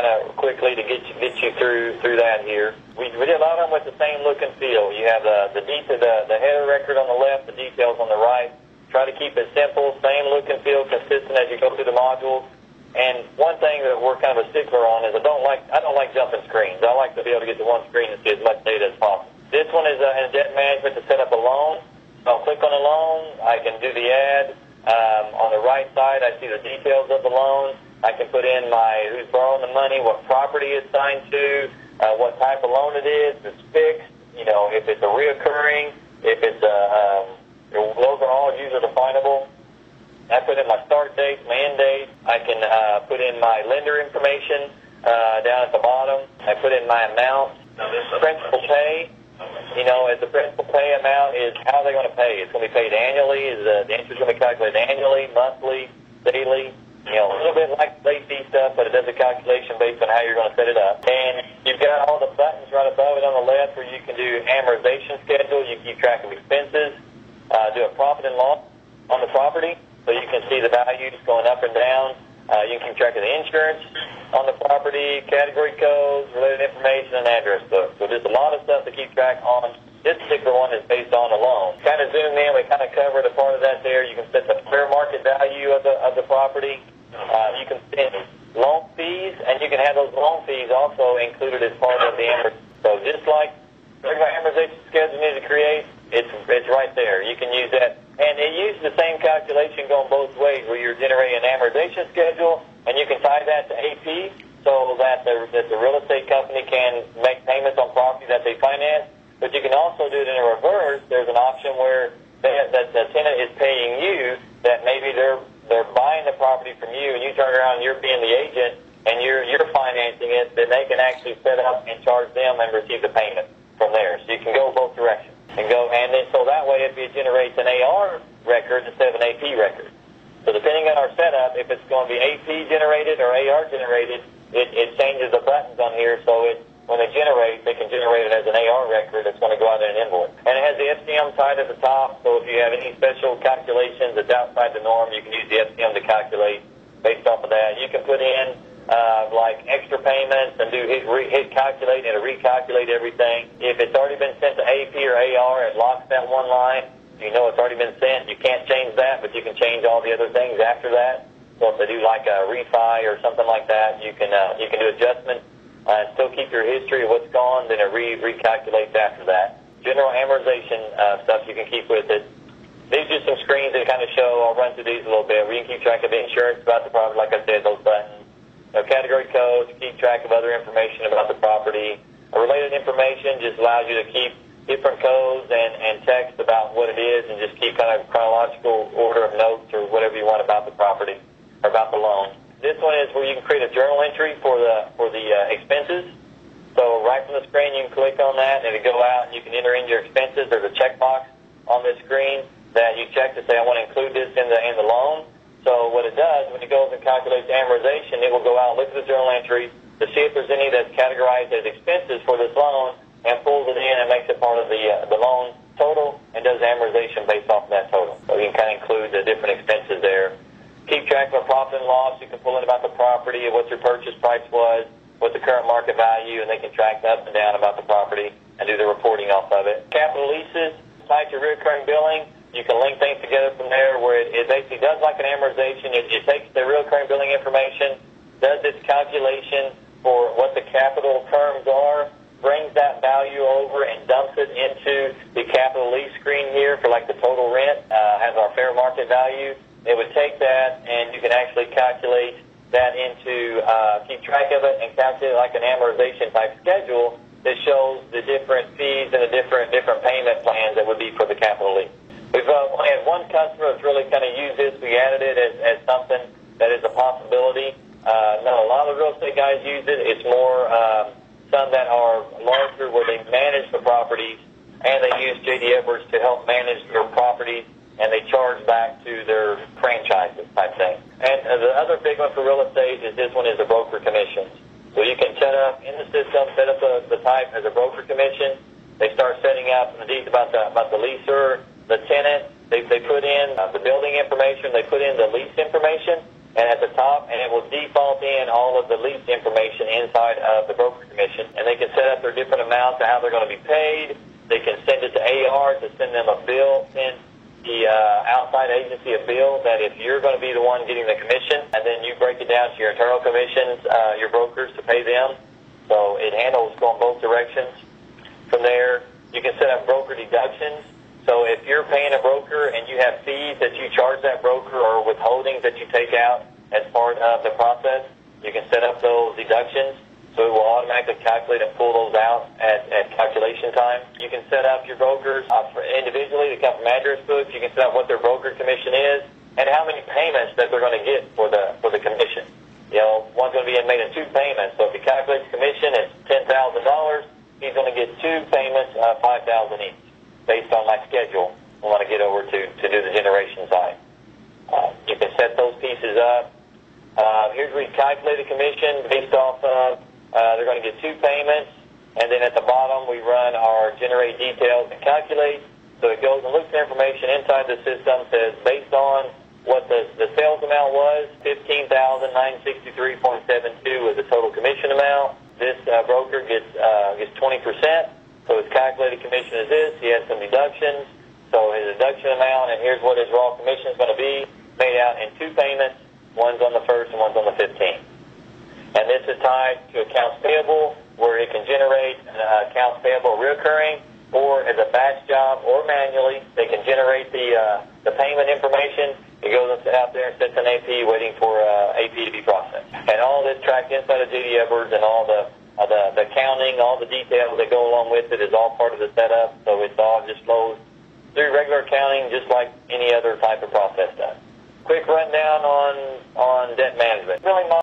kind of quickly to get you through that here. We did a lot of them with the same look and feel. You have the header record on the left, the details on the right. Try to keep it simple, same look and feel, consistent as you go through the modules. And one thing that we're kind of a stickler on is I don't like jumping screens. I like to be able to get to one screen and see as much data as possible. This one is in debt management to set up a loan. So I'll click on a loan. I can do the ad. On the right side, I see the details of the loan. I can put in who's borrowing the money, what property it's signed to, what type of loan it is, if it's fixed, if it's a reoccurring, if it's those are all user definable. I put in my start date, my end date. I can put in my lender information down at the bottom. I put in my amount. Principal pay, as the principal pay amount is how they're going to pay. It's going to be paid annually. Is the interest going to be calculated annually, monthly, daily? A little bit like late fee stuff, but it does a calculation based on how you're going to set it up. And you've got all the buttons right above it on the left where you can do amortization schedule. You can keep track of expenses, do a profit and loss on the property, so you can see the values going up and down. You can keep track of the insurance on the property, category codes, related information, and address book. So there's a lot of stuff to keep track on. This particular one is based on a loan. Kind of zoom in, we kind of covered a part of that there. You can set the fair market value of the property. You can set loan fees, and you can have those loan fees also included as part of the amortization. So just like regular amortization schedule you need to create, it's right there. You can use that. And it uses the same calculation going both ways, where you're generating an amortization schedule, and you can tie that to AP so that the real estate company can make payments on property that they finance. But you can also do it in a reverse. There's an option where that the tenant is paying you, that maybe they're buying the property from you, and you turn around and you're being the agent, and you're financing it, then they can actually set up and charge them and receive the payment from there. So you can go both directions. And then so that way it generates an AR record instead of an AP record. So depending on our setup, if it's going to be AP generated or AR generated, it changes the buttons on here, so when they can generate it as an AR record. It's going to go out in an invoice. And it has the FCM side at the top, so if you have any special calculations that's outside the norm, you can use the FCM to calculate based off of that. You can put in like extra payments and hit calculate and recalculate everything. If it's already been sent to AP or AR, it locks that one line. You know it's already been sent. You can't change that, but you can change all the other things after that. So if they do like a refi or something like that, you can do adjustments and still keep your history of what's gone, then it recalculates after that. General amortization stuff you can keep with it. These are some screens that kind of show, I'll run through these a little bit, where you can keep track of insurance about the property, like I said, those buttons. Category codes, keep track of other information about the property. Related information just allows you to keep different codes and text about what it is, and just keep kind of chronological order of notes or whatever you want about the property or about the loan. This one is where you can create a journal entry for the expenses. So right from the screen, you can click on that, and it'll go out, and you can enter in your expenses. There's a checkbox on this screen that you check to say, I want to include this in the loan. So what it does, when it goes and calculates amortization, it will go out and look at the journal entry to see if there's any that's categorized as expenses for this loan, and pulls it in and makes it part of the loan total, and does amortization based off of that total. So you can kind of include the different expenses there. Keep track of a profit and loss. You can pull in about the property, what your purchase price was, what the current market value, and they can track up and down about the property and do the reporting off of it. Capital leases, tied to recurring billing. You can link things together from there, where it basically does like an amortization. It takes the recurring billing information, does its calculation for what the capital terms are, brings that value over and dumps it into the capital lease screen here for like the total rent, has our fair market value. It would take that, and you can actually calculate that into, keep track of it and calculate like an amortization type schedule that shows the different fees and the different payment plans that would be for the capital lease. We've only had one customer that's really kind of used this. We added it as something that is a possibility. No, a lot of real estate guys use it. It's more some that are larger, where they manage the properties, and they use J.D. Edwards to help manage their properties, and they charge back to their franchises type thing. And the other big one for real estate is this one is the broker commissions. So you can set up in the system, set up the type as a broker commission. They start setting up the deeds about the leaser, the tenant. They put in the building information. They put in the lease information. and at the top, and it will default in all of the lease information inside of the broker commission, and they can set up their different amounts of how they're going to be paid. They can send it to AR to send them a bill, send the outside agency a bill that if you're going to be the one getting the commission, and then you break it down to your internal commissions, your brokers to pay them. So it handles going both directions. From there, you can set up broker deductions. So if you're paying a broker and you have fees that you charge that broker or withholdings that you take out as part of the process, you can set up those deductions. So it will automatically calculate and pull those out at calculation time. You can set up your brokers individually to come from address books. You can set up what their broker commission is and how many payments that they're going to get for the commission. You know, one's going to be made in 2 payments. So if you calculate the commission, it's $10,000. He's going to get 2 payments of $5,000 each, based on my schedule. I want to get over to do the generation side. You can set those pieces up. Here's where you calculate a commission based off of they're going to get 2 payments, and then at the bottom we run our generate details and calculate. So it goes and looks at information inside the system, says based on what the sales amount was, $15,963.72 was the total commission amount. This broker gets 20%, so his calculated commission is this. He has some deductions, so his deduction amount, and here's what his raw commission is going to be, made out in 2 payments. One's on the 1st and one's on the 15th. And this is tied to accounts payable, where it can generate accounts payable reoccurring, or as a batch job or manually. They can generate the payment information. It goes out there and sits an AP waiting for AP to be processed. And all this tracked inside of JD Edwards, and all the accounting, all the details that go along with it is all part of the setup. So it's all just flows through regular accounting just like any other type of process does. Quick rundown on debt management. Really